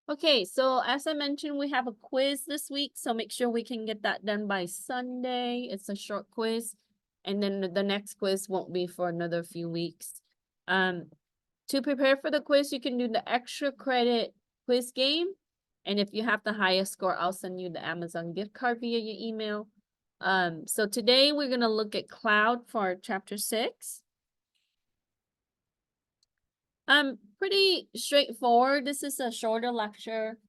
Okay, so as I mentioned, we have a quiz this week, so make sure we can get that done by Sunday. It's a short quiz, and then the next quiz won't be for another few weeks. To prepare for the quiz, you can do the extra credit quiz game, and if you have the highest score, I'll send you the Amazon gift card via your email. So today we're gonna look at cloud for chapter 6. Pretty straightforward. This is a shorter lecture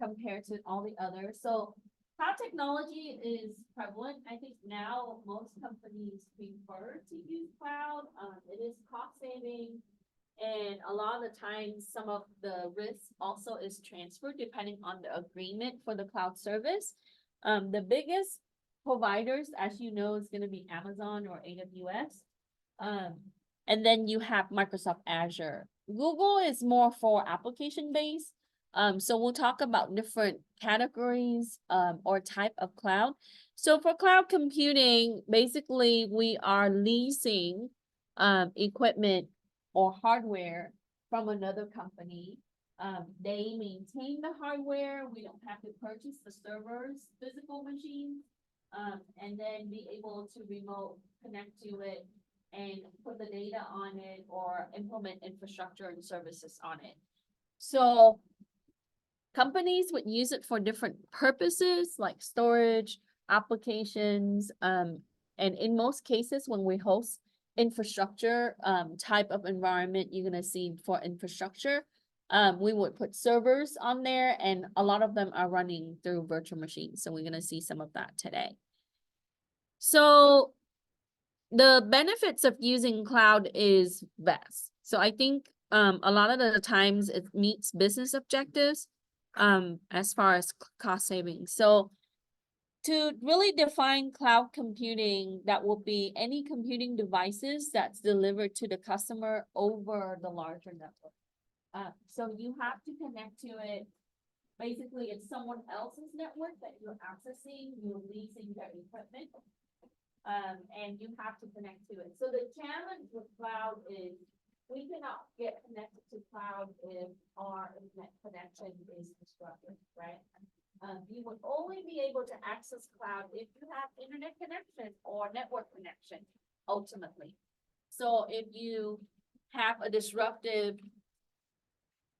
compared to all the others. So cloud technology is prevalent. I think now most companies prefer to use cloud. It is cost saving. And a lot of the times, some of the risk also is transferred depending on the agreement for the cloud service. The biggest providers, as you know, is going to be Amazon or AWS. And then you have Microsoft Azure. Google is more for application based. So we'll talk about different categories or type of cloud. So for cloud computing, basically we are leasing equipment or hardware from another company. They maintain the hardware. We don't have to purchase the servers, physical machines, and then be able to remote connect to it and put the data on it or implement infrastructure and services on it. So companies would use it for different purposes like storage, applications, and in most cases when we host infrastructure type of environment, you're gonna see for infrastructure, we would put servers on there and a lot of them are running through virtual machines. So we're gonna see some of that today. So the benefits of using cloud is vast. So I think a lot of the times it meets business objectives as far as cost savings. So to really define cloud computing, that will be any computing devices that's delivered to the customer over the larger network. So you have to connect to it. Basically, it's someone else's network that you're accessing, you're leasing their equipment. And you have to connect to it. So the challenge with cloud is we cannot get connected to cloud if our internet connection is disrupted, right? You would only be able to access cloud if you have internet connection or network connection, ultimately. So if you have a disruptive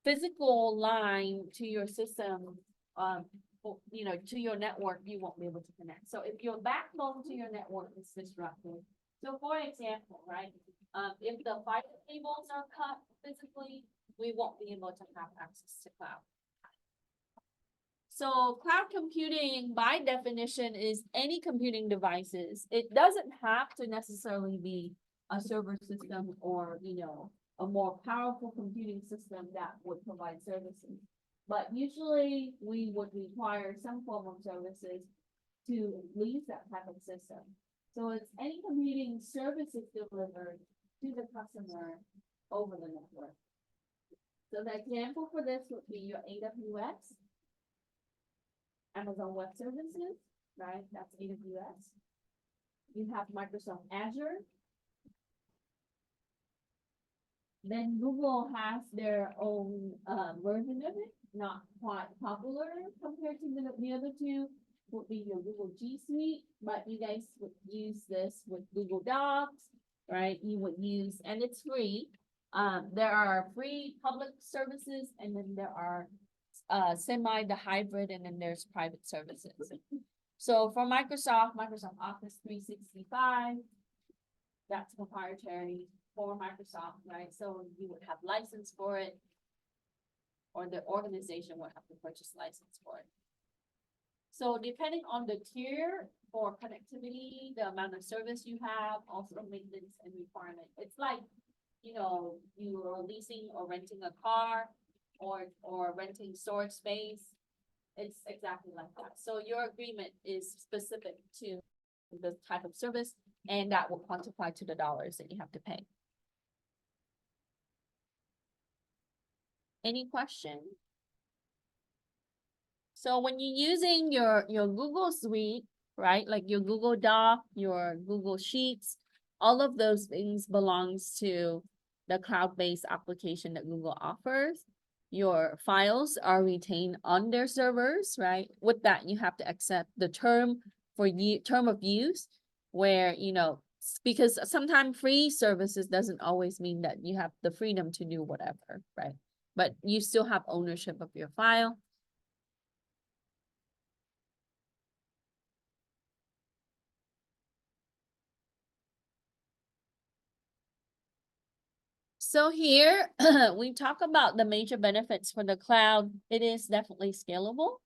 physical line to your system, to your network, you won't be able to connect. So if your backbone to your network is disrupted, so for example, right, if the fiber cables are cut physically, we won't be able to have access to cloud. So cloud computing, by definition, is any computing devices. It doesn't have to necessarily be a server system or, a more powerful computing system that would provide services. But usually we would require some form of services to lease that type of system. So it's any computing services delivered to the customer over the network. So the example for this would be your AWS, Amazon Web Services, right? That's AWS. You have Microsoft Azure. Then Google has their own version of it, not quite popular compared to the other two, would be your Google G Suite, but you guys would use this with Google Docs, right? You would use, and it's free. There are free public services, and then there are the hybrid, and then there's private services. So for Microsoft Office 365, that's proprietary for Microsoft, right? So you would have license for it, or the organization would have to purchase license for it. So depending on the tier for connectivity, the amount of service you have, also maintenance and requirement. It's like, you are leasing or renting a car or renting storage space. It's exactly like that. So your agreement is specific to the type of service, and that will quantify to the dollars that you have to pay. Any question? So when you're using your Google Suite, right, like your Google Doc, your Google Sheets, all of those things belongs to the cloud-based application that Google offers. your files are retained on their servers, right? With that, you have to accept the term of use where, because sometimes free services doesn't always mean that you have the freedom to do whatever, right? But you still have ownership of your file. So here we talk about the major benefits for the cloud. It is definitely scalable.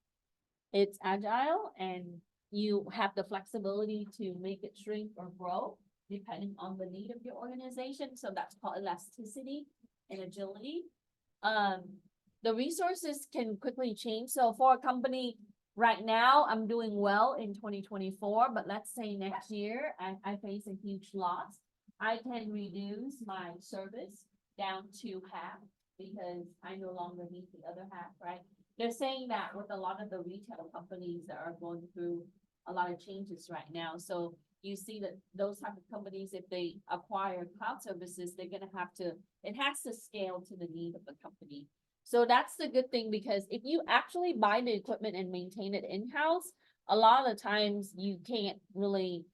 It's agile, and you have the flexibility to make it shrink or grow depending on the need of your organization. So that's called elasticity and agility. The resources can quickly change. So for a company right now, I'm doing well in 2024, but let's say next year I face a huge loss. I can reduce my service down to half because I no longer need the other half, right? They're saying that with a lot of the retail companies that are going through a lot of changes right now. So you see that those type of companies, if they acquire cloud services, they're gonna have to, it has to scale to the need of the company. So that's the good thing, because if you actually buy the equipment and maintain it in-house, a lot of the times you can't really,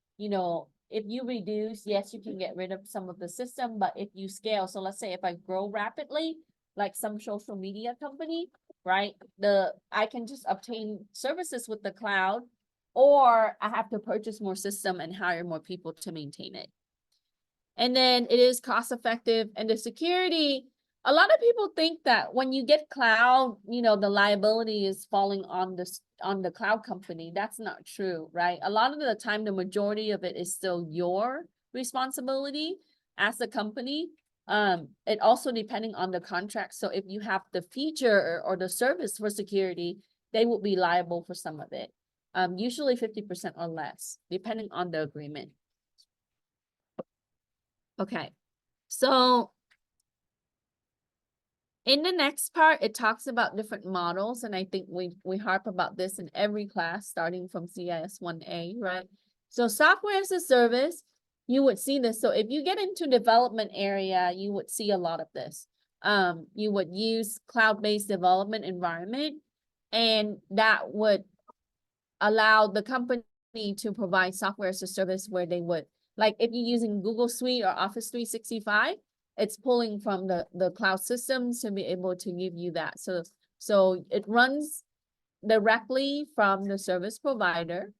if you reduce, yes, you can get rid of some of the system, but if you scale, so let's say if I grow rapidly, like some social media company, right? I can just obtain services with the cloud, or I have to purchase more system and hire more people to maintain it. And then it is cost effective, and the security, a lot of people think that when you get cloud, the liability is falling on the cloud company. That's not true, right? A lot of the time, the majority of it is still your responsibility as a company. It also depending on the contract. So if you have the feature or the service for security, they will be liable for some of it. Usually 50% or less, depending on the agreement. Okay, so in the next part, it talks about different models, and I think we harp about this in every class, starting from CIS1A, right? So software as a service, you would see this. So if you get into development area, you would see a lot of this. You would use cloud-based development environment, and that would allow the company to provide software as a service where they would, like if you're using Google Suite or Office 365, it's pulling from the cloud systems to be able to give you that. So it runs directly from the service provider.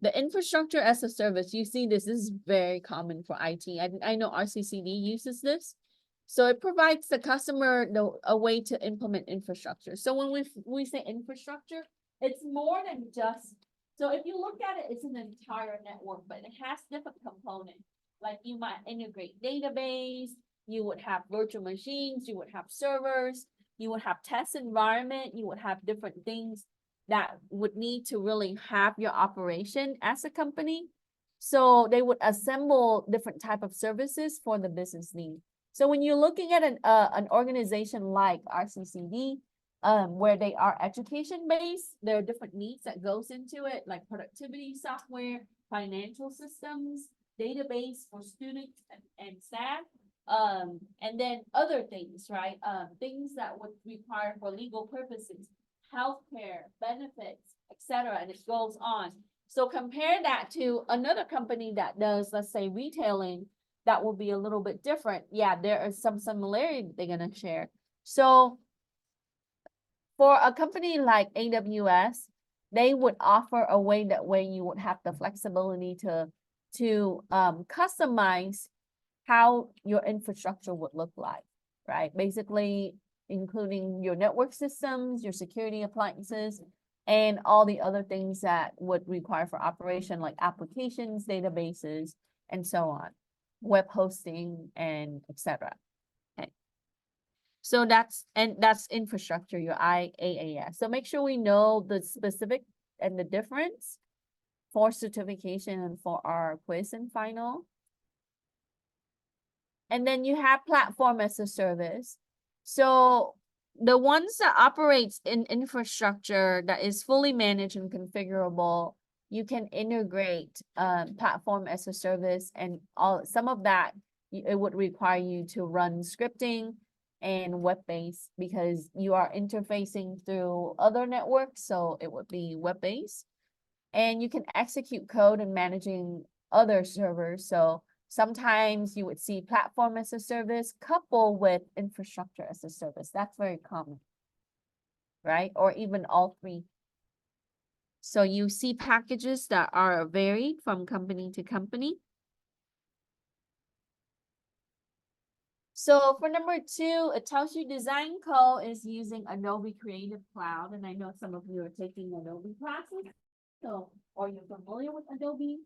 The infrastructure as a service, you see this is very common for IT. I know RCCD uses this. So it provides the customer a way to implement infrastructure. So when we say infrastructure, it's more than just, so if you look at it, it's an entire network, but it has different components. Like you might integrate database, you would have virtual machines, you would have servers, you would have test environment, you would have different things that would need to really have your operation as a company. So they would assemble different type of services for the business need. So when you're looking at an organization like RCCD, where they are education-based, there are different needs that goes into it, like productivity software, financial systems, database for students and staff, and then other things, right? Things that would require for legal purposes, healthcare, benefits, etc., and it goes on. So compare that to another company that does, let's say, retailing, that will be a little bit different. Yeah, there is some similarity they're gonna share. So for a company like AWS, they would offer a way that way you would have the flexibility to customize how your infrastructure would look like, right? Basically, including your network systems, your security appliances, and all the other things that would require for operation, like applications, databases, and so on, web hosting, and etc. Okay. So that's infrastructure, your IaaS. So make sure we know the specific and the difference for certification and for our quiz and final. And then you have platform as a service. So the ones that operates in infrastructure that is fully managed and configurable, you can integrate platform as a service, and some of that, it would require you to run scripting and web-based because you are interfacing through other networks, so it would be web-based. And you can execute code and managing other servers. So sometimes you would see platform as a service coupled with infrastructure as a service. That's very common, right? Or even all three. So you see packages that are varied from company to company. So for number 2, it tells you design code is using Adobe Creative Cloud. And I know some of you are taking Adobe classes. So, or you're familiar with Adobe.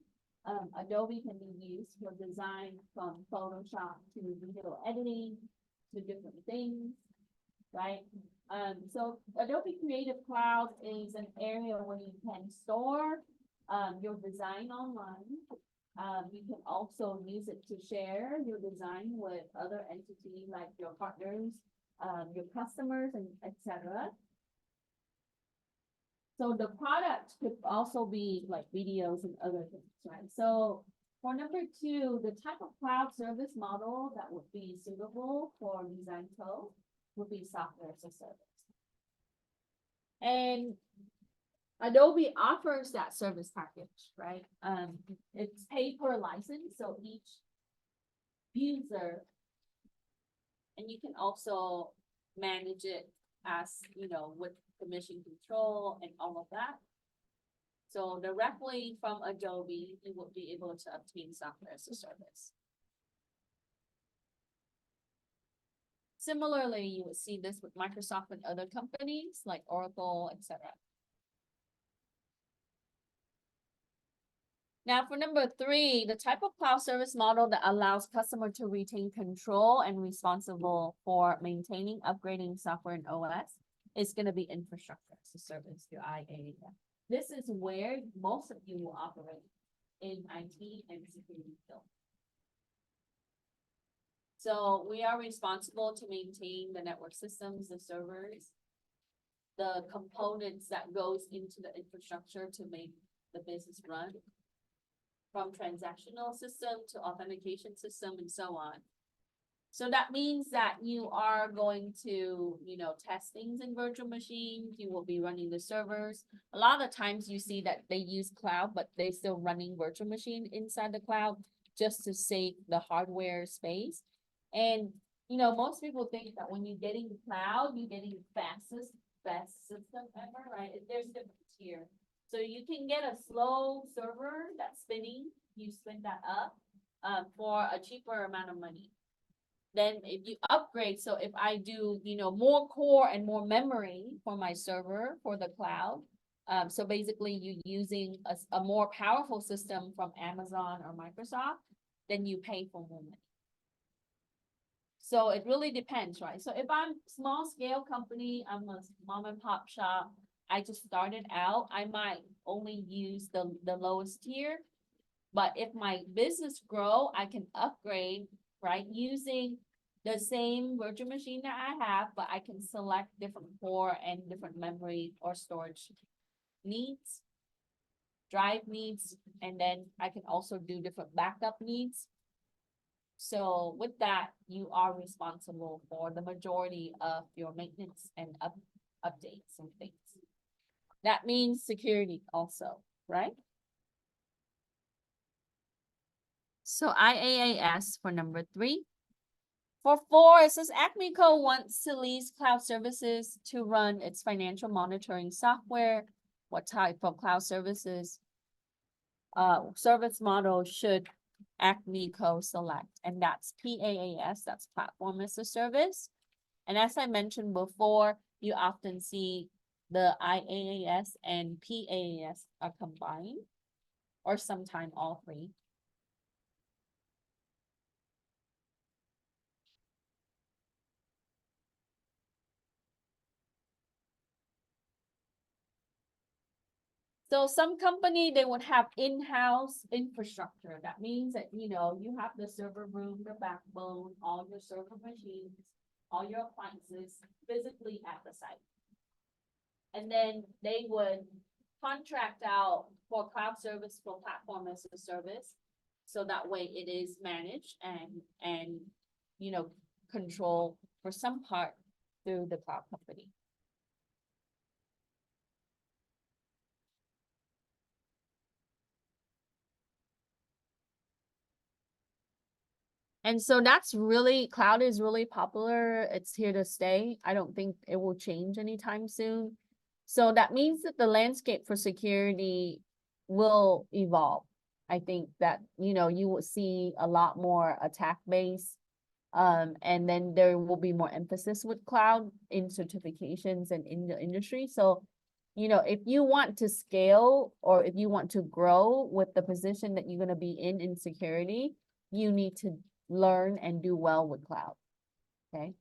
Adobe can be used for design from Photoshop to video editing to different things, right? So Adobe Creative Cloud is an area where you can store your design online. You can also use it to share your design with other entities like your partners, your customers, and etc. So the product could also be like videos and other things, right? So for number 2, the type of cloud service model that would be suitable for design code would be software as a service. And Adobe offers that service package, right? It's pay per license, so each user, and you can also manage it as, with permission control and all of that. So directly from Adobe, you will be able to obtain software as a service. Similarly, you would see this with Microsoft and other companies like Oracle, etc. Now for number 3, the type of cloud service model that allows customer to retain control and responsible for maintaining, upgrading software and OS is going to be infrastructure as a service, your IaaS. This is where most of you will operate in IT and security field. So we are responsible to maintain the network systems, the servers, the components that goes into the infrastructure to make the business run, from transactional system to authentication system and so on. So that means that you are going to, test things in virtual machines. You will be running the servers. A lot of times you see that they use cloud, but they're still running virtual machine inside the cloud just to save the hardware space. And, most people think that when you're getting cloud, you're getting best system ever, right? There's different tier. So you can get a slow server that's spinning, you spin that up for a cheaper amount of money. Then if you upgrade, so if I do, more core and more memory for my server for the cloud, so basically you using a more powerful system from Amazon or Microsoft, then you pay for more money. So it really depends, right? So if I'm small scale company, I'm a mom and pop shop, I just started out, I might only use the lowest tier. But if my business grow, I can upgrade, right? Using the same virtual machine that I have, but I can select different core and different memory or storage needs, drive needs, and then I can also do different backup needs. So with that, you are responsible for the majority of your maintenance and updates and things. That means security also, right? So IaaS for number 3. For 4, it says Acme Co wants to lease cloud services to run its financial monitoring software. What type of cloud services service model should Acme Co select? And that's PaaS, that's platform as a service. And as I mentioned before, you often see the IaaS and PaaS are combined, or sometime all three. So some company, they would have in-house infrastructure. That means that, you have the server room, the backbone, all your server machines, all your appliances physically at the site. And then they would contract out for cloud service for platform as a service. So that way it is managed and control for some part through the cloud company. And so that's really, cloud is really popular. It's here to stay. I don't think it will change anytime soon. So that means that the landscape for security will evolve. I think that, you know, you will see a lot more attack base. And then there will be more emphasis with cloud in certifications and in the industry. So, you know, if you want to scale or if you want to grow with the position that you're going to be in security, you need to learn and do well with cloud. Okay.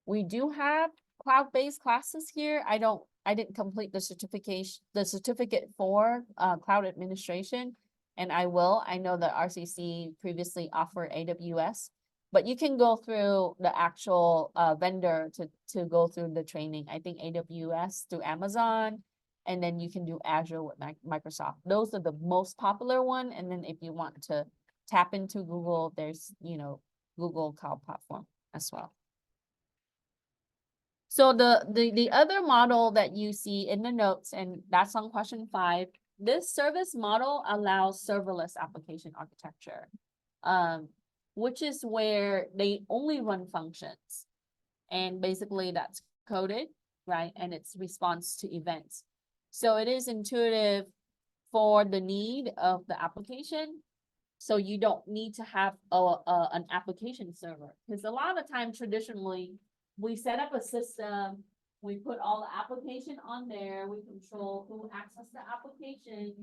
We do have cloud-based classes here. I didn't complete the certificate for cloud administration, and I will. I know that RCC previously offered AWS, but you can go through the actual vendor to go through the training. I think AWS through Amazon, and then you can do Azure with Microsoft. Those are the most popular one. And then if you want to tap into Google, there's, you know, Google Cloud Platform as well. So the other model that you see in the notes, and that's on question 5, this service model allows serverless application architecture, which is where they only run functions. And basically that's coded, right? And it's response to events. So it is intuitive for the need of the application. So you don't need to have an application server, because a lot of the time traditionally, we set up a system, we put all the application on there, we control who access the application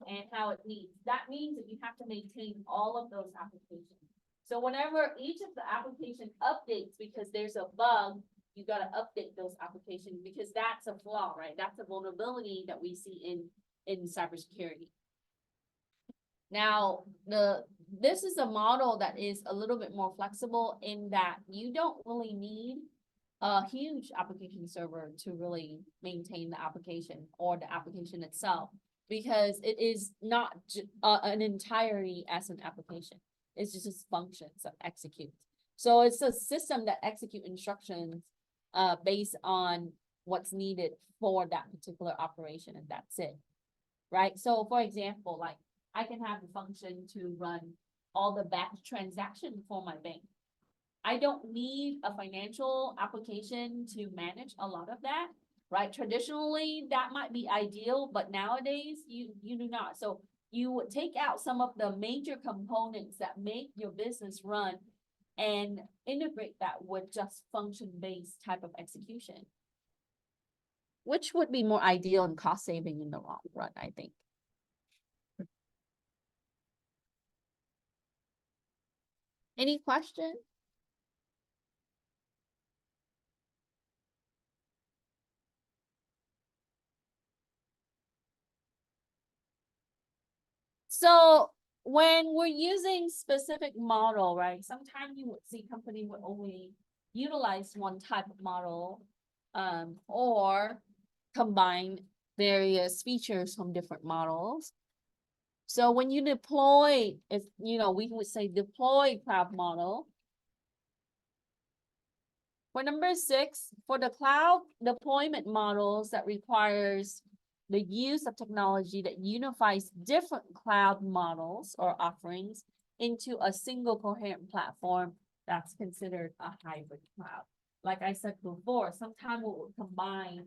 and how it needs. That means that you have to maintain all of those applications. So whenever each of the application updates, because there's a bug, you gotta update those applications, because that's a flaw, right? That's a vulnerability that we see in cybersecurity. Now, this is a model that is a little bit more flexible in that you don't really need a huge application server to really maintain the application or the application itself, because it is not an entirety as an application. It's just functions that execute. So it's a system that execute instructions based on what's needed for that particular operation, and that's it, right? So for example, like I can have a function to run all the batch transaction for my bank. I don't need a financial application to manage a lot of that, right? Traditionally, that might be ideal, but nowadays you do not. So you would take out some of the major components that make your business run and integrate that with just function-based type of execution, which would be more ideal and cost saving in the long run, I think. Any questions? So when we're using specific model, right, sometimes you would see company would only utilize one type of model or combine various features from different models. So when you deploy, if you know, we would say deploy cloud model. For number 6, for the cloud deployment models that requires the use of technology that unifies different cloud models or offerings into a single coherent platform, that's considered a hybrid cloud. Like I said before, sometimes we'll combine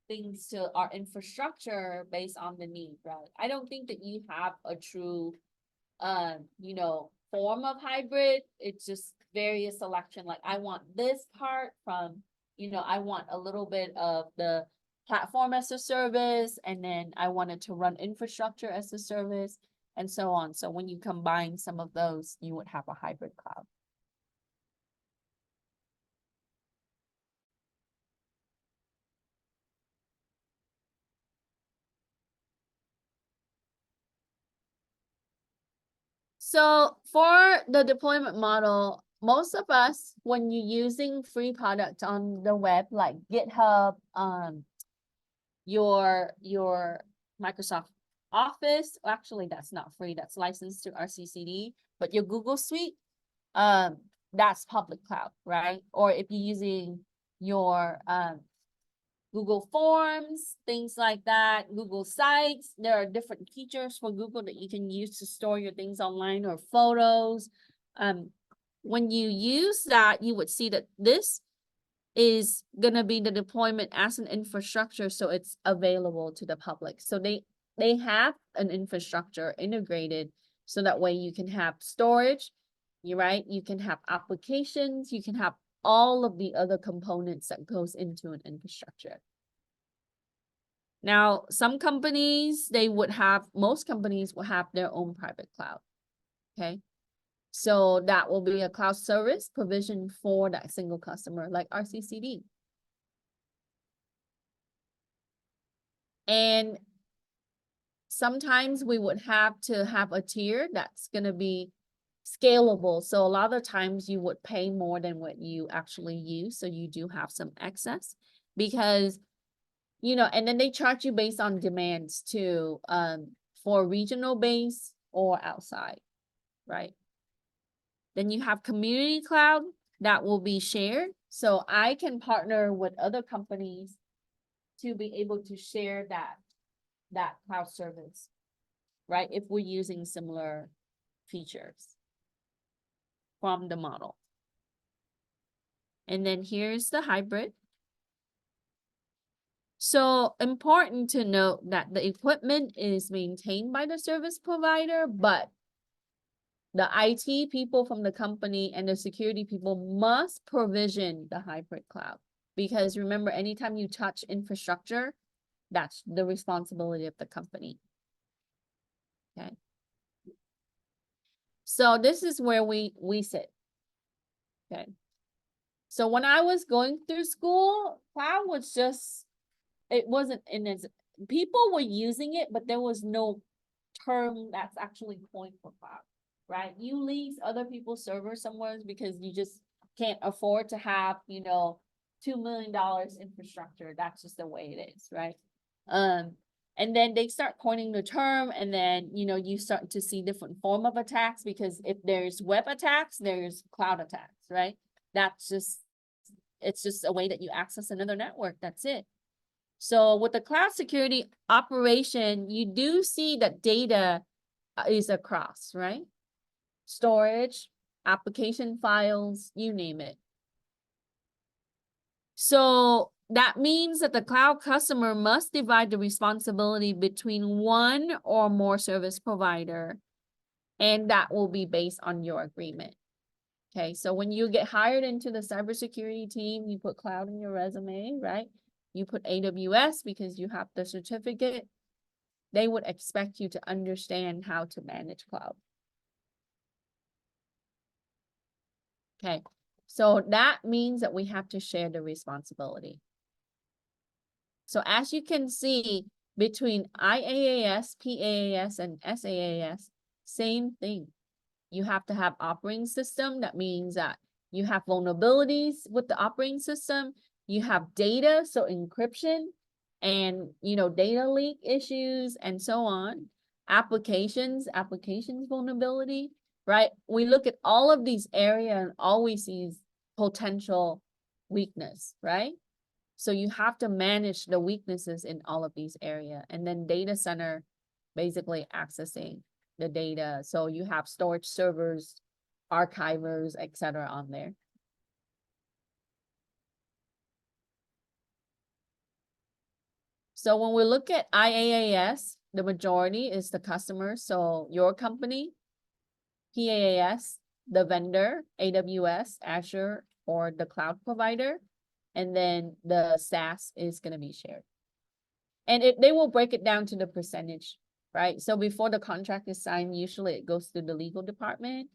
things to our infrastructure based on the need, right? I don't think that you have a true, you know, form of hybrid. It's just various selection. Like I want this part from, you know, I want a little bit of the platform as a service, and then I wanted to run infrastructure as a service, and so on. So when you combine some of those, you would have a hybrid cloud. So for the deployment model, most of us, when you're using free products on the web, like GitHub, your Microsoft Office, actually that's not free, that's licensed to RCCD, but your Google Suite, that's public cloud, right? Or if you're using your Google Forms, things like that, Google Sites, there are different features for Google that you can use to store your things online or photos. When you use that, you would see that this is gonna be the deployment as an infrastructure, so it's available to the public. So they have an infrastructure integrated, so that way you can have storage, you're right, you can have applications, you can have all of the other components that goes into an infrastructure. Now, some companies, most companies will have their own private cloud, okay? So that will be a cloud service provision for that single customer, like RCCD. And sometimes we would have to have a tier that's gonna be scalable. So a lot of times you would pay more than what you actually use. So you do have some excess because, and then they charge you based on demands too, for regional base or outside, right? Then you have community cloud that will be shared. So I can partner with other companies to be able to share that cloud service, right? If we're using similar features from the model. And then here's the hybrid. So important to note that the equipment is maintained by the service provider, but the IT people from the company and the security people must provision the hybrid cloud. Because remember, anytime you touch infrastructure, that's the responsibility of the company. Okay. So this is where we sit. Okay. So when I was going through school, cloud was just, it wasn't in its, people were using it, but there was no term that's actually coined for cloud, right? You lease other people's servers somewhere because you just can't afford to have, $2 million infrastructure. That's just the way it is, right? And then they start coining the term, and then, you start to see different form of attacks, because if there's web attacks, there's cloud attacks, right? It's just a way that you access another network. That's it. So with the cloud security operation, you do see that data is across, right? Storage, application files, you name it. So that means that the cloud customer must divide the responsibility between one or more service provider, and that will be based on your agreement. Okay, so when you get hired into the cybersecurity team, you put cloud in your resume, right? You put AWS because you have the certificate. They would expect you to understand how to manage cloud. Okay, so that means that we have to share the responsibility. So as you can see, between IaaS, PaaS, and SaaS, same thing. You have to have operating system. That means that you have vulnerabilities with the operating system. You have data, so encryption and, data leak issues and so on. Applications vulnerability, right? We look at all of these areas and always sees potential weakness, right? So you have to manage the weaknesses in all of these areas. And then data center, basically accessing the data. So you have storage servers, archivers, etc. on there. So when we look at IaaS, the majority is the customer. So your company, PaaS, the vendor, AWS, Azure, or the cloud provider. And then the SaaS is going to be shared. And they will break it down to the percentage, right? So before the contract is signed, usually it goes through the legal department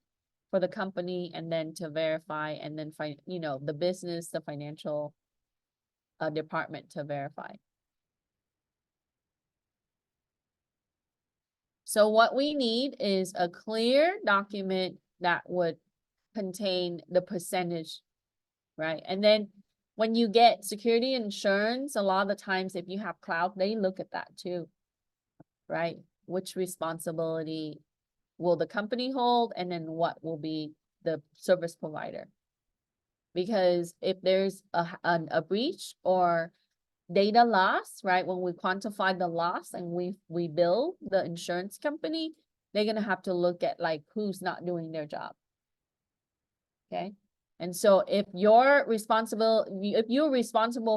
for the company, and then to verify, and then the business, the financial department to verify. So what we need is a clear document that would contain the percentage, right? And then when you get security insurance, a lot of the times if you have cloud, they look at that too, right? Which responsibility will the company hold, and then what will be the service provider. Because if there's a breach or data loss, right, when we quantify the loss and we bill the insurance company, they're gonna have to look at like who's not doing their job. Okay, and so if you're responsible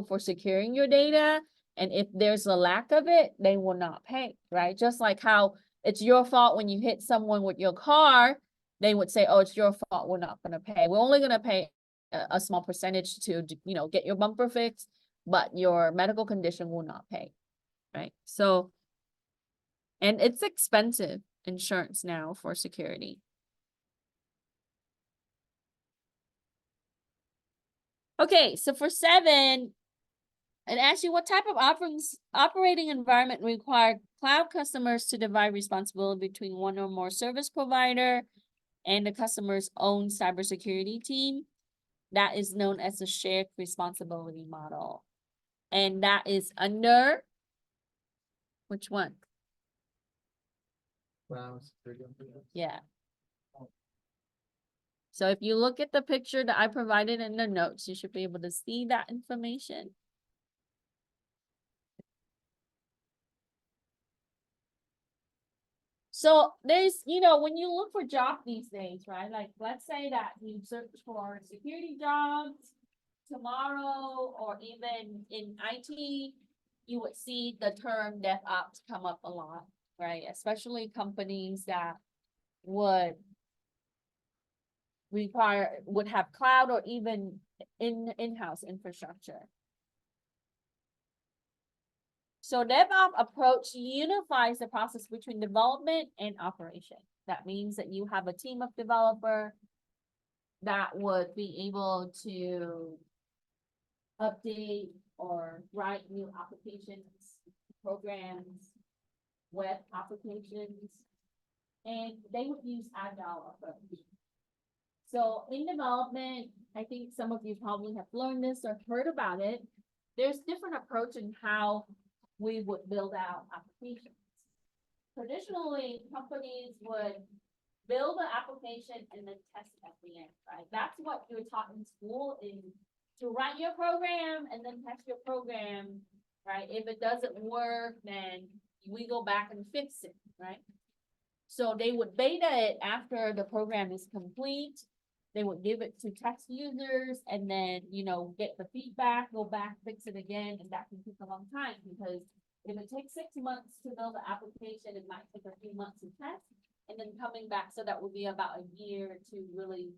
for securing your data, and if there's a lack of it, they will not pay, right? Just like how it's your fault when you hit someone with your car, they would say, oh, it's your fault, we're not gonna pay. We're only gonna pay a small percentage to, you know, get your bumper fixed, but your medical condition will not pay, right? So, and it's expensive insurance now for security. Okay, so for 7, it asks you what type of operating environment required cloud customers to divide responsibility between one or more service provider and the customer's own cybersecurity team. That is known as a shared responsibility model. And that is under which one? Yeah. So if you look at the picture that I provided in the notes, you should be able to see that information. So there's, you know, when you look for jobs these days, right? Like, let's say that you search for security jobs tomorrow, or even in IT, you would see the term DevOps come up a lot, right? Especially companies that would have cloud or even in-house infrastructure. So DevOps approach unifies the process between development and operation. That means that you have a team of developer that would be able to update or write new applications, programs, web applications, and they would use agile approach. So in development, I think some of you probably have learned this or heard about it. There's different approach in how we would build out applications. Traditionally, companies would build an application and then test it at the end, right? That's what you're taught in school, is to write your program and then test your program, right? If it doesn't work, then we go back and fix it, right? So they would beta it after the program is complete. They would give it to test users and then, you know, get the feedback, go back, fix it again, and that can take a long time, because if it takes 6 months to build the application, it might take a few months to test, and then coming back, so that would be about a year to really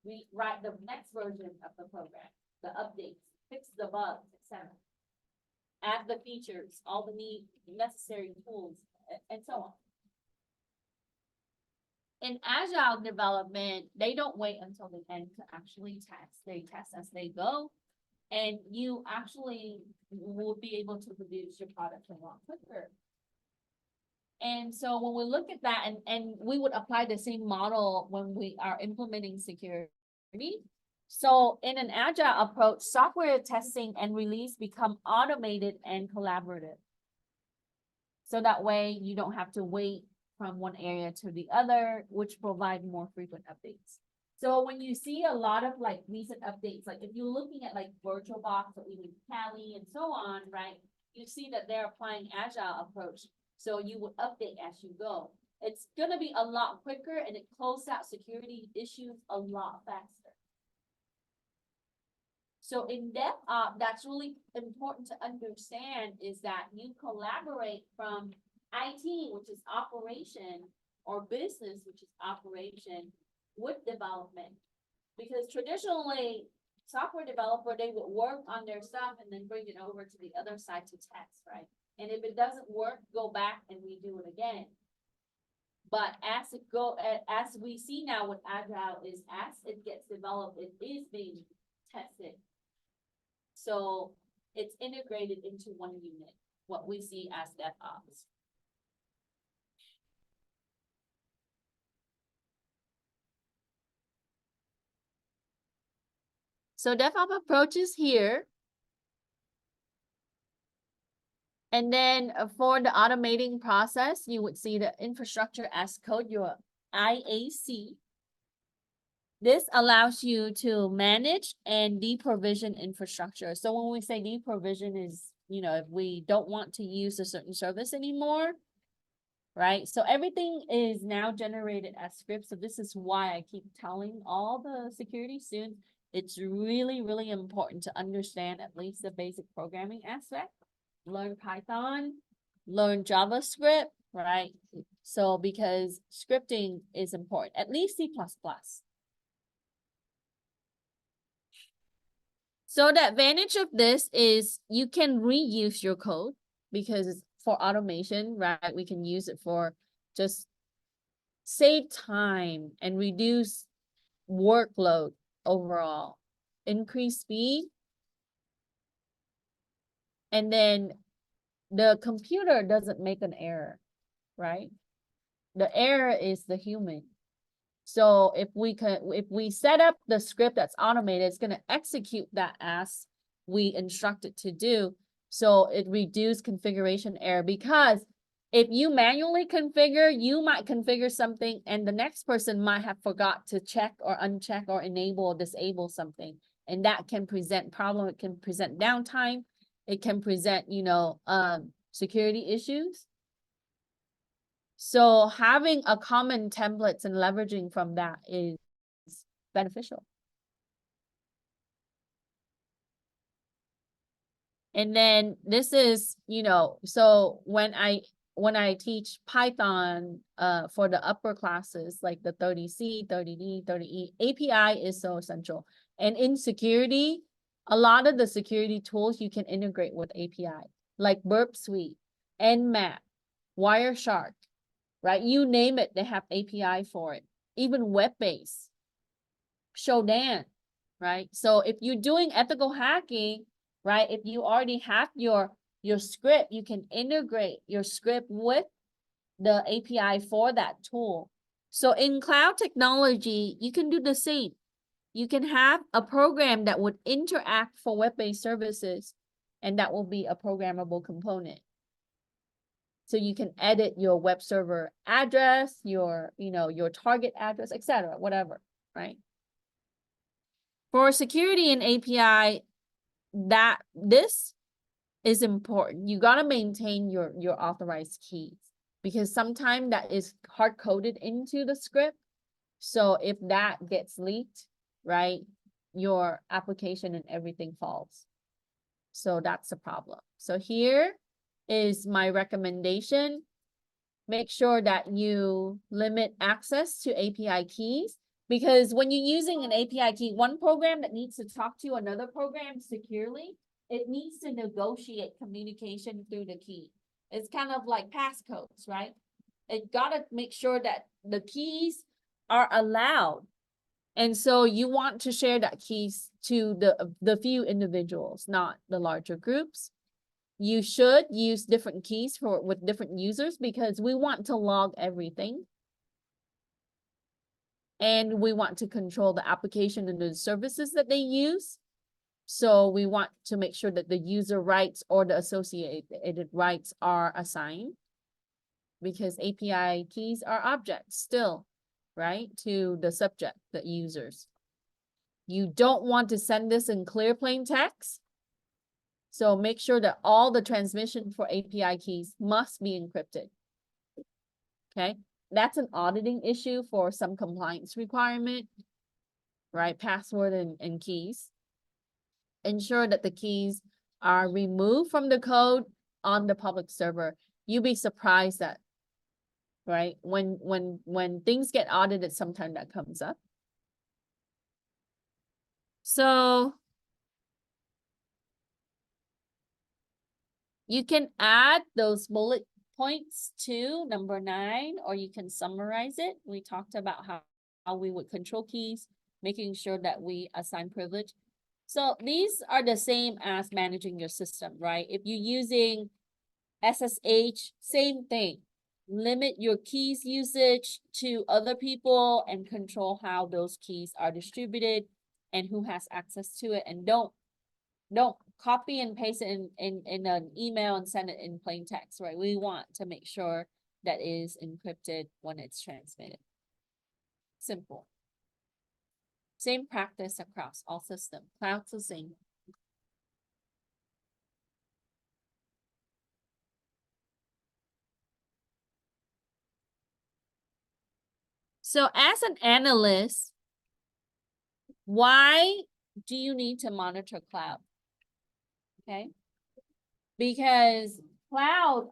rewrite the next version of the program, the updates, fix the bugs, etc. Add the features, all the necessary tools, and so on. In agile development, they don't wait until the end to actually test. They test as they go, and you actually will be able to produce your product a lot quicker. And so when we look at that, and we would apply the same model when we are implementing security. So in an agile approach, software testing and release become automated and collaborative. So that way you don't have to wait from one area to the other, which provide more frequent updates. So when you see a lot of like recent updates, like if you're looking at like VirtualBox or even Kali and so on, right? You see that they're applying agile approach. So you would update as you go. It's gonna be a lot quicker, and it closes out security issues a lot faster. So in DevOps, that's really important to understand, is that you collaborate from IT, which is operation, or business, which is operation, with development. Because traditionally, software developer, they would work on their stuff and then bring it over to the other side to test, right? And if it doesn't work, go back and redo it again. But as we see now with Agile, is as it gets developed, it is being tested. So it's integrated into one unit, what we see as DevOps. So DevOps approach is here. And then for the automating process, you would see the infrastructure as code, your IAC. This allows you to manage and deprovision infrastructure. So when we say deprovision is, you know, if we don't want to use a certain service anymore, right? So everything is now generated as scripts. So this is why I keep telling all the security students, it's really, really important to understand at least the basic programming aspect. Learn Python, learn JavaScript, right? So because scripting is important, at least C++. So the advantage of this is you can reuse your code because for automation, right? We can use it for just save time and reduce workload overall, increase speed. And then the computer doesn't make an error, right? The error is the human. So if we set up the script that's automated, it's going to execute that as we instruct it to do. So it reduces configuration error, because if you manually configure, you might configure something and the next person might have forgot to check or uncheck or enable or disable something. And that can present problem. It can present downtime. It can present, security issues. So having a common templates and leveraging from that is beneficial. And then this is, so when I teach Python for the upper classes, like the 30C, 30D, 30E, API is so essential. And in security, a lot of the security tools you can integrate with API, like Burp Suite, Nmap, Wireshark, right? You name it, they have API for it. Even web-based, Shodan, right? So if you're doing ethical hacking, right? If you already have your script, you can integrate your script with the API for that tool. So in cloud technology, you can do the same. You can have a program that would interact for web-based services, and that will be a programmable component. So you can edit your web server address, your target address, etc., whatever, right? For security and API, this is important. You got to maintain your authorized keys, because sometimes that is hard coded into the script. So if that gets leaked, right, your application and everything falls. So that's a problem. So here is my recommendation. Make sure that you limit access to API keys, because when you're using an API key, one program that needs to talk to another program securely, it needs to negotiate communication through the key. It's kind of like passcodes, right? It gotta make sure that the keys are allowed. And so you want to share that keys to the few individuals, not the larger groups. You should use different keys with different users, because we want to log everything. And we want to control the application and the services that they use. So we want to make sure that the user rights or the associated rights are assigned, because API keys are objects still, right, to the subject, the users. You don't want to send this in clear plain text. So make sure that all the transmission for API keys must be encrypted. Okay, that's an auditing issue for some compliance requirement, right? Password and keys. Ensure that the keys are removed from the code on the public server. You'll be surprised that, right, when things get audited, sometimes that comes up. So you can add those bullet points to number 9, or you can summarize it. We talked about how we would control keys, making sure that we assign privilege. So these are the same as managing your system, right? If you're using SSH, same thing. Limit your keys usage to other people and control how those keys are distributed and who has access to it. And don't copy and paste it in an email and send it in plain text, right? We want to make sure that is encrypted when it's transmitted. Simple. Same practice across all systems. Cloud's the same. So as an analyst, why do you need to monitor cloud? Okay. Because cloud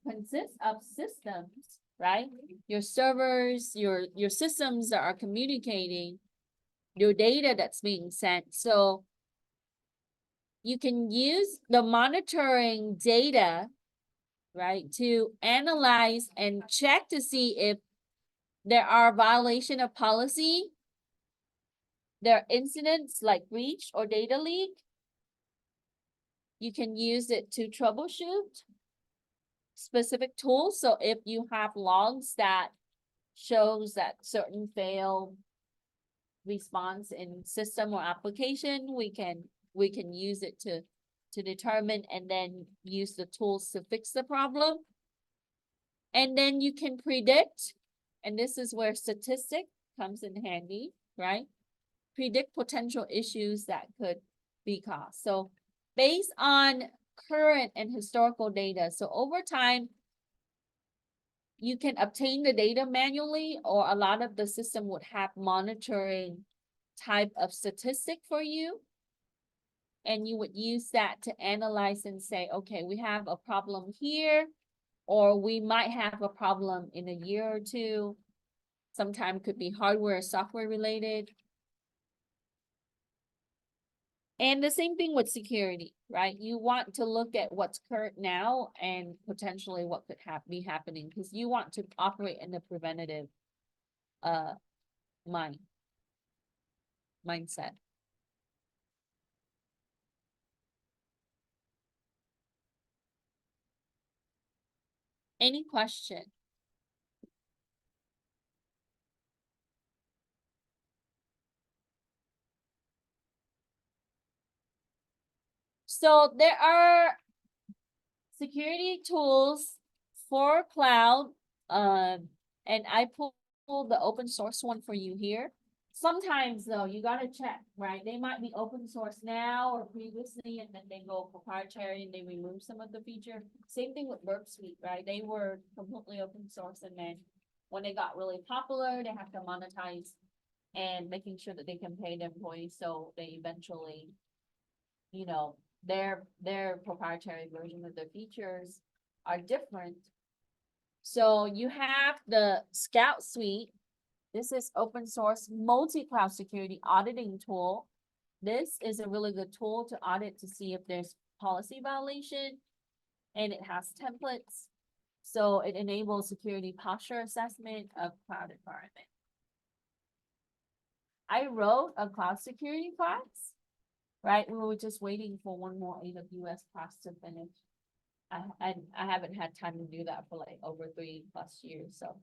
consists of systems, right? Your servers, your systems that are communicating, your data that's being sent. So you can use the monitoring data, right, to analyze and check to see if there are violation of policy, there are incidents like breach or data leak. You can use it to troubleshoot specific tools. So if you have logs that shows that certain failed response in system or application, we can use it to determine and then use the tools to fix the problem. And then you can predict, and this is where statistic comes in handy, right? Predict potential issues that could be caused. So based on current and historical data, so over time, you can obtain the data manually, or a lot of the system would have monitoring type of statistic for you. And you would use that to analyze and say, okay, we have a problem here, or we might have a problem in a year or two. Sometimes could be hardware or software related. And the same thing with security, right? You want to look at what's current now and potentially what could be happening, because you want to operate in the preventative mindset. Any question? So there are security tools for cloud, and I pulled the open source one for you here. Sometimes though, you gotta check, right? They might be open source now or previously, and then they go proprietary and they remove some of the feature. Same thing with Burp Suite, right? They were completely open source, and then when they got really popular, they have to monetize and making sure that they can pay the employees, so they eventually, you know, their proprietary version of the features are different. So you have the Scout Suite. This is open source multi-cloud security auditing tool. This is a really good tool to audit to see if there's policy violation, and it has templates. So it enables security posture assessment of cloud environment. I wrote a cloud security class, right? We were just waiting for one more AWS class to finish. I haven't had time to do that for like over 3+ years. So,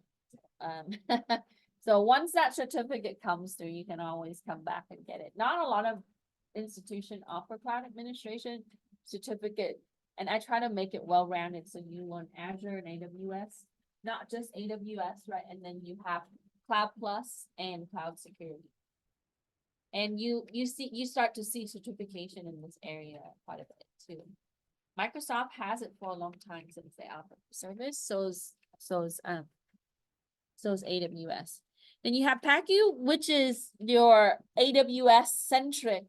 so once that certificate comes through, you can always come back and get it. Not a lot of institutions offer cloud administration certificate, and I try to make it well-rounded. So you learn Azure and AWS, not just AWS, right? And then you have Cloud Plus and cloud security. And you start to see certification in this area quite a bit too. Microsoft has it for a long time since they offer the service. So is AWS. Then you have PACU, which is your AWS centric.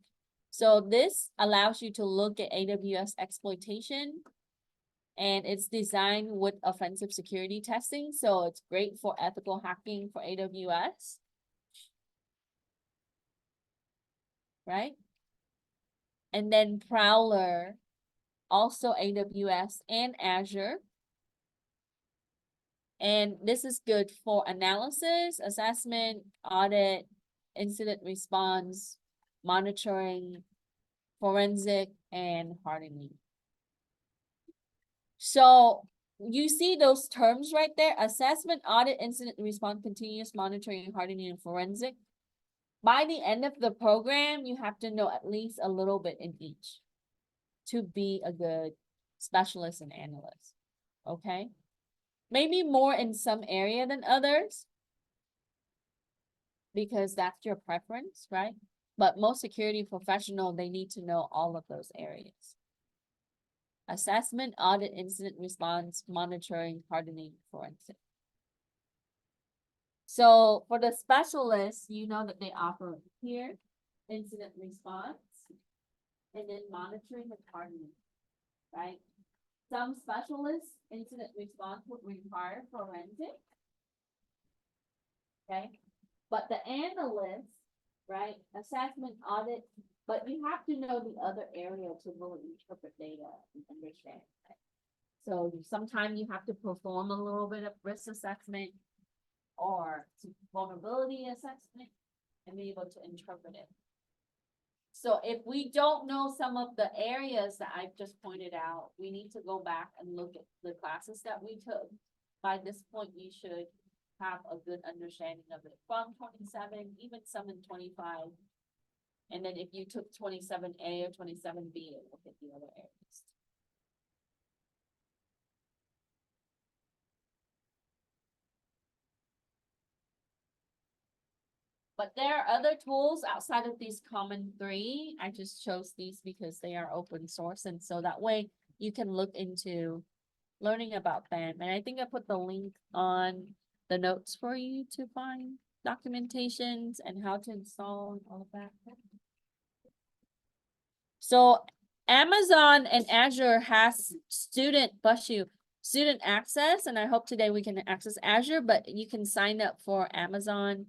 So this allows you to look at AWS exploitation, and it's designed with offensive security testing. So it's great for ethical hacking for AWS. Right? And then Prowler, also AWS and Azure. And this is good for analysis, assessment, audit, incident response, monitoring, forensic, and hardening. So you see those terms right there: assessment, audit, incident response, continuous monitoring, hardening, and forensic. By the end of the program, you have to know at least a little bit in each to be a good specialist and analyst, okay? Maybe more in some area than others. because that's your preference, right? But most security professional, they need to know all of those areas. Assessment, audit, incident response, monitoring, hardening, forensic. So for the specialists, you know that they offer here, incident response, and then monitoring and hardening, right? Some specialists, incident response would require forensic. Okay, but the analyst, right, assessment, audit, but you have to know the other area to really interpret data and understand. Right? So sometimes you have to perform a little bit of risk assessment or vulnerability assessment and be able to interpret it. So if we don't know some of the areas that I've just pointed out, we need to go back and look at the classes that we took. By this point, you should have a good understanding of it from 27, even some in 25. And then if you took 27A or 27B, it will hit the other areas. But there are other tools outside of these common three. I just chose these because they are open source. And so that way you can look into learning about them. And I think I put the link on the notes for you to find documentations and how to install and all of that. So Amazon and Azure has student access, and I hope today we can access Azure, but you can sign up for Amazon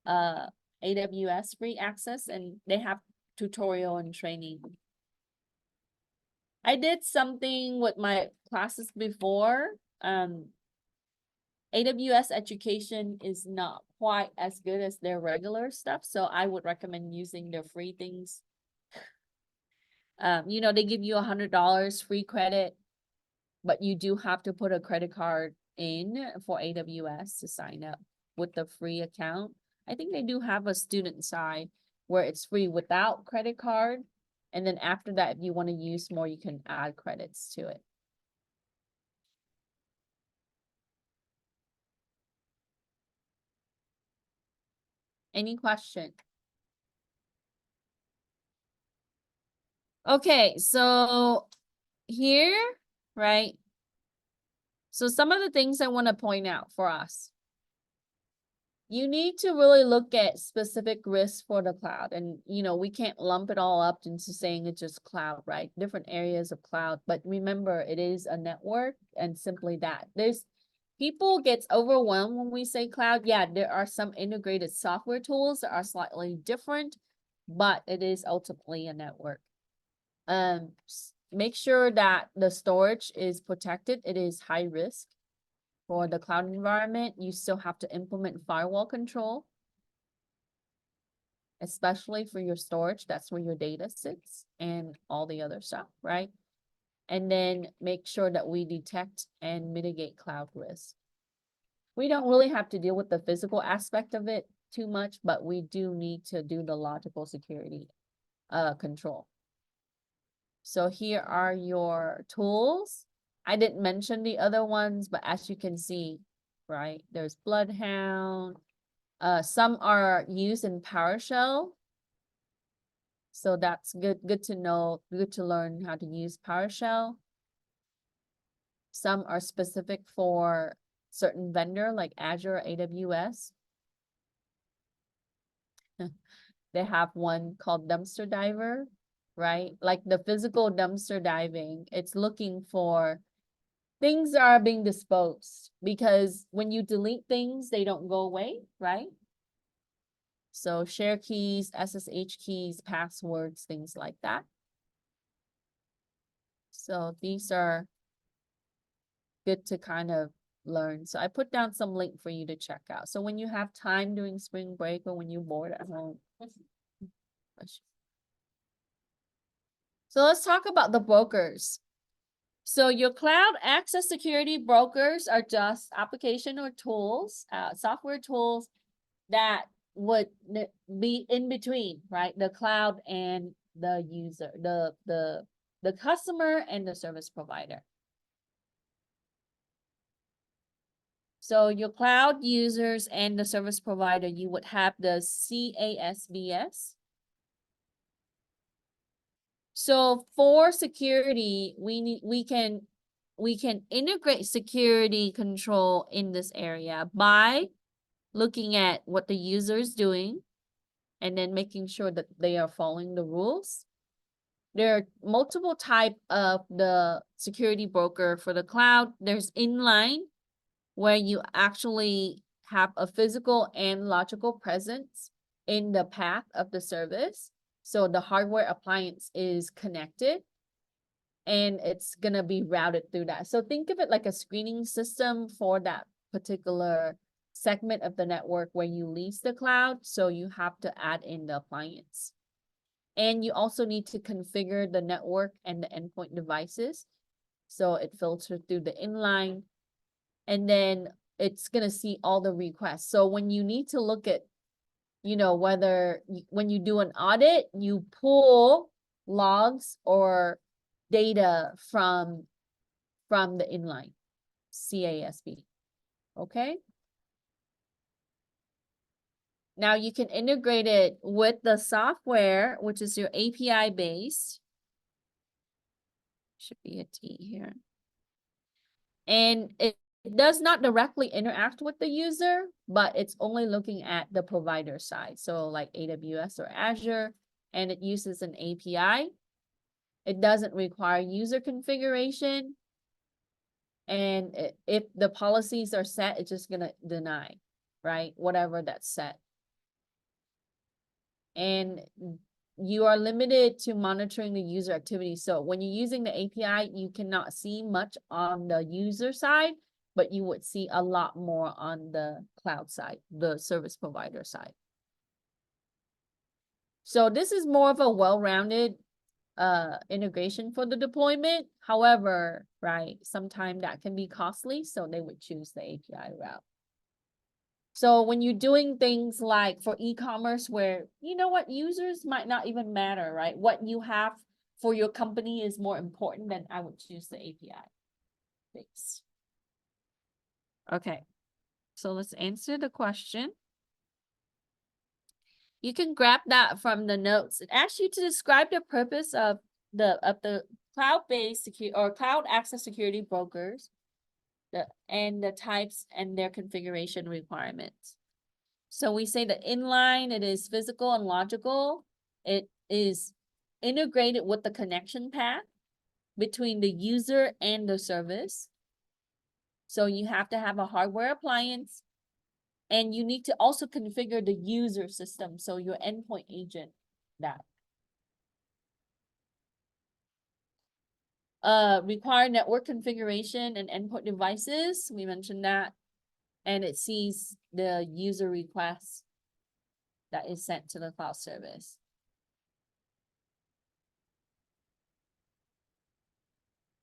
AWS free access, and they have tutorial and training. I did something with my classes before. AWS education is not quite as good as their regular stuff, so I would recommend using their free things. You know, they give you $100 free credit, but you do have to put a credit card in for AWS to sign up with the free account. I think they do have a student side where it's free without credit card. And then after that, if you want to use more, you can add credits to it. Any question? Okay, so here, right? So some of the things I want to point out for us. You need to really look at specific risks for the cloud. And, you know, we can't lump it all up into saying it's just cloud, right? Different areas of cloud. But remember, it is a network and simply that. People gets overwhelmed when we say cloud. Yeah, there are some integrated software tools that are slightly different, but it is ultimately a network. Make sure that the storage is protected. It is high risk. For the cloud environment, you still have to implement firewall control, especially for your storage. That's where your data sits and all the other stuff, right? And then make sure that we detect and mitigate cloud risk. We don't really have to deal with the physical aspect of it too much, but we do need to do the logical security control. So here are your tools. I didn't mention the other ones, but as you can see, right, there's Bloodhound. Some are used in PowerShell. So that's good to know, good to learn how to use PowerShell. Some are specific for certain vendor like Azure, AWS. They have one called Dumpster Diver, right? Like the physical dumpster diving, it's looking for things that are being disposed because when you delete things, they don't go away, right? So share keys, SSH keys, passwords, things like that. So these are good to kind of learn. So I put down some link for you to check out. So when you have time during spring break or when you're bored at home. So let's talk about the brokers. So your cloud access security brokers are just application or tools, software tools that would be in between, right? The cloud and the user, the customer and the service provider. So your cloud users and the service provider, you would have the CASBS. So for security, we can integrate security control in this area by looking at what the user is doing and then making sure that they are following the rules. There are multiple type of the security broker for the cloud. There's inline, where you actually have a physical and logical presence in the path of the service. So the hardware appliance is connected and it's gonna be routed through that. So think of it like a screening system for that particular segment of the network where you lease the cloud. So you have to add in the appliance. And you also need to configure the network and the endpoint devices. So it filters through the inline, and then it's gonna see all the requests. So when you need to look at, whether when you do an audit, you pull logs or data from the inline CASB. Okay. Now you can integrate it with the software, which is your API based. Should be a T here. And it does not directly interact with the user, but it's only looking at the provider side. So like AWS or Azure, and it uses an API. It doesn't require user configuration. And if the policies are set, it's just gonna deny, right? Whatever that's set. And you are limited to monitoring the user activity. So when you're using the API, you cannot see much on the user side, but you would see a lot more on the cloud side, the service provider side. So this is more of a well-rounded integration for the deployment. However, right, sometimes that can be costly, so they would choose the API route. So when you're doing things like for e-commerce where, users might not even matter, right? What you have for your company is more important, than I would choose the API base. Okay, so let's answer the question. You can grab that from the notes. It asks you to describe the purpose of the cloud-based security or cloud access security brokers, and the types and their configuration requirements. So we say that inline, it is physical and logical. It is integrated with the connection path between the user and the service. So you have to have a hardware appliance, and you need to also configure the user system. So your endpoint agent, that. Require network configuration and endpoint devices. We mentioned that. And it sees the user request that is sent to the cloud service.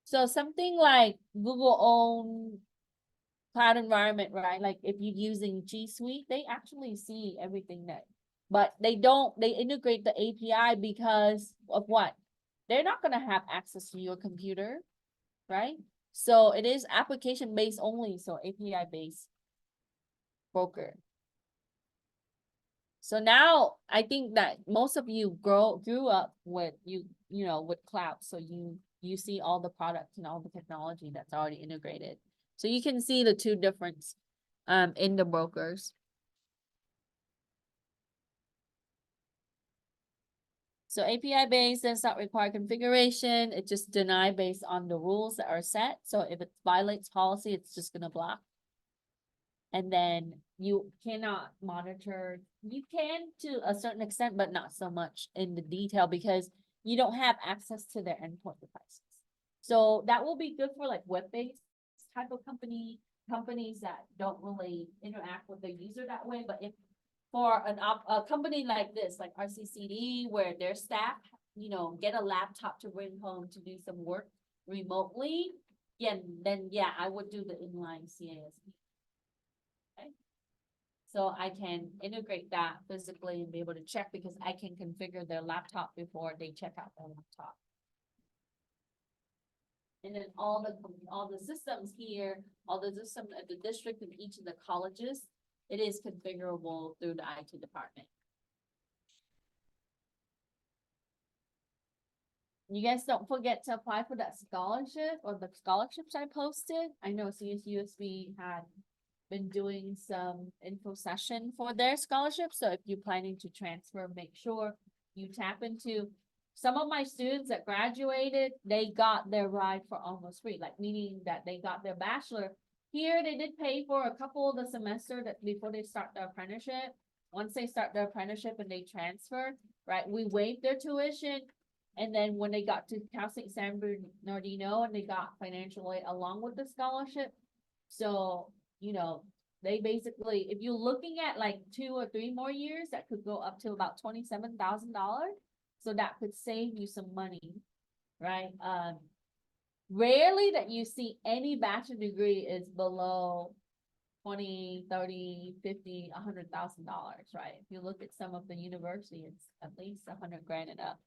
So something like Google own cloud environment, right? Like if you're using G Suite, they actually see everything but they integrate the API because of what? They're not gonna have access to your computer, right? So it is application based only, so API based broker. So now I think that most of you grew up with with cloud. So you see all the products and all the technology that's already integrated. So you can see the two difference in the brokers. So API based does not require configuration. It just deny based on the rules that are set. So if it violates policy, it's just gonna block. And then you cannot monitor. You can to a certain extent, but not so much in the detail because you don't have access to their endpoint devices. So that will be good for like web-based type of companies that don't really interact with the user that way. But if for a company like this, like RCCD, where their staff, get a laptop to bring home to do some work remotely, then I would do the inline CASB. Okay. So I can integrate that physically and be able to check because I can configure their laptop before they check out their laptop. And then all the systems here, all the systems at the district and each of the colleges, it is configurable through the IT department. You guys don't forget to apply for that scholarship or the scholarships I posted. I know CSUSB had been doing some info session for their scholarship, so if you're planning to transfer, make sure you tap into. Some of my students that graduated, they got their ride for almost free, like meaning that they got their bachelor. Here, they did pay for a couple of the semester that before they start their apprenticeship. Once they start their apprenticeship and they transfer, right, we waived their tuition. And then when they got to Cal State San Bernardino and they got financial aid along with the scholarship. So, you know, they basically, if you're looking at like 2 or 3 more years, that could go up to about $27,000. So that could save you some money, right? Rarely that you see any bachelor degree is below 20, 30, 50, $100,000, right? If you look at some of the university, it's at least $100,000 and up.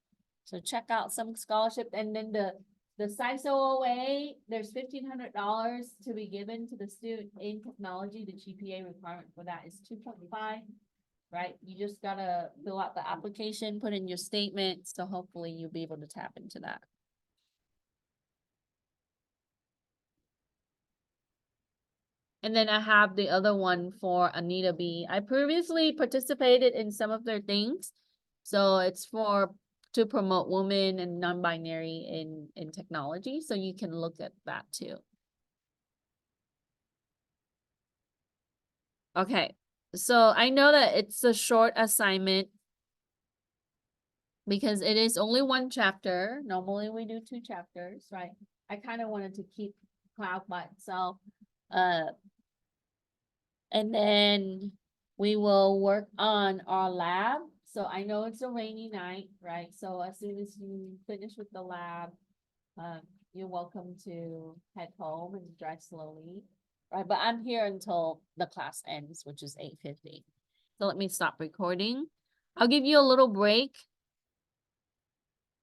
So check out some scholarship, and then the CIS41A, there's $1,500 to be given to the student in technology. The GPA requirement for that is 2.5. Right, you just gotta fill out the application, put in your statement, so hopefully you'll be able to tap into that. And then I have the other one for Anita B. I previously participated in some of their things. So it's to promote women and non-binary in technology, so you can look at that too. Okay, so I know that it's a short assignment because it is only 1 chapter. Normally we do 2 chapters, right? I kind of wanted to keep cloud by itself. And then we will work on our lab. So I know it's a rainy night, right? So as soon as you finish with the lab, you're welcome to head home and drive slowly, right? But I'm here until the class ends, which is 8:50. So let me stop recording. I'll give you a little break